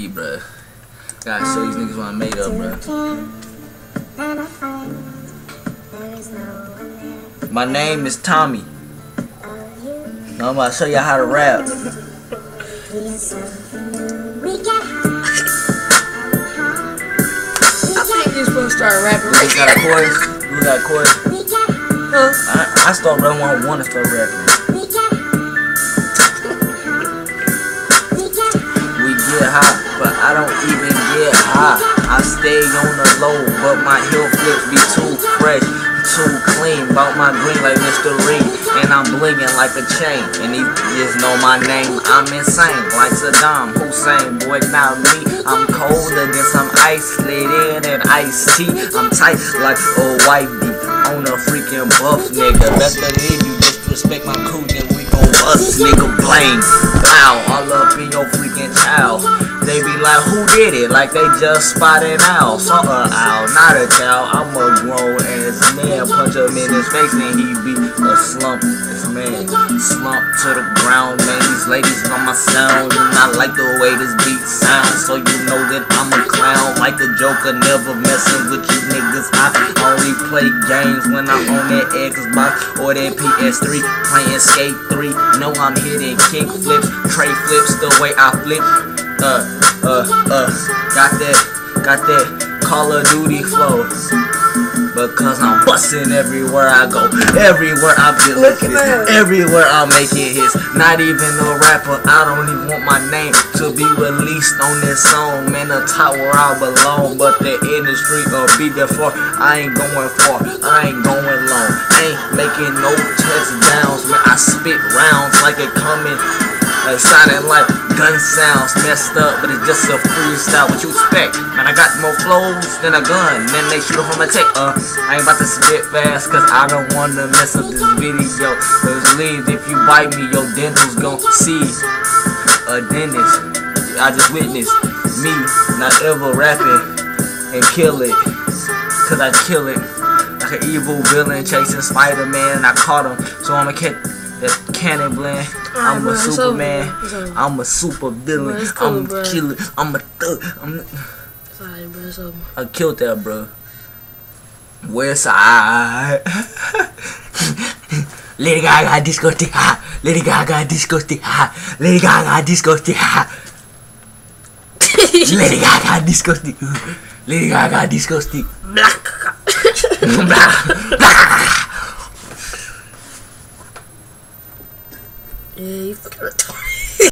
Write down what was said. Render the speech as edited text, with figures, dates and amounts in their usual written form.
Bruh. Gotta show these niggas what I made up, bruh. My name is Tommy. Now I'm about to show you how to rap. I think you're supposed to start rapping. You got a chorus? You got a chorus? Huh? I start rapping when I want to start rapping. We get hot, but I don't even get hot. I stay on the low, but my heel flips be too fresh, too clean. Bout my green like Mr. Ring, and I'm blinging like a chain. And these just know my name. I'm insane like Saddam Hussein. Boy, not me. I'm colder than some ice slid in and iced tea. I'm tight like a white bee on a freaking buff nigga. Best believe you disrespect my crew, then we gon' bust nigga blame. Wow, all up in your freaking child. They be like, who did it? Like they just spotted out. Saw a owl, not a child. I'm a grown ass man. Punch him in his face and he be a slump. This man slump to the ground, man. These ladies on my sound, and I like the way this beat sounds. So you know that I'm a clown, like the Joker, never messing with you niggas. I only play games when I'm on that Xbox or that PS3, playing Skate 3. Know I'm hitting kick flips, tray flips, the way I flip. Got that Call of Duty flow. Because I'm busting everywhere I go. Everywhere I feel it. Everywhere I make it hits. Not even a rapper. I don't even want my name to be released on this song. Man, the top where I belong. But the industry will be there for. I ain't going far. I ain't going long. I ain't making no touchdowns. Man, I spit rounds like it coming. Sounding like gun sounds, messed up, but it's just a freestyle. What you expect? Man, I got more flows than a gun. Then they shoot from a tech. I ain't about to spit fast, cause I don't wanna mess up this video. Cause leave, if you bite me, your dental's gon' see a dentist. I just witnessed me not ever rapping and kill it. Cause I kill it like an evil villain chasing Spider-Man. I caught him, so I'ma catch that cannon blend. I'm a Superman. I'm a super villain. I'm a killer. I'm a thug. Sorry, bro. It's over. I killed that, bro. West side. Lady Gaga disco stick hot. Lady Gaga disco stick hot. Lady Gaga disco stick hot. Lady Gaga disco stick. Lady Gaga disco stick. Black. Black. Yeah, you fucking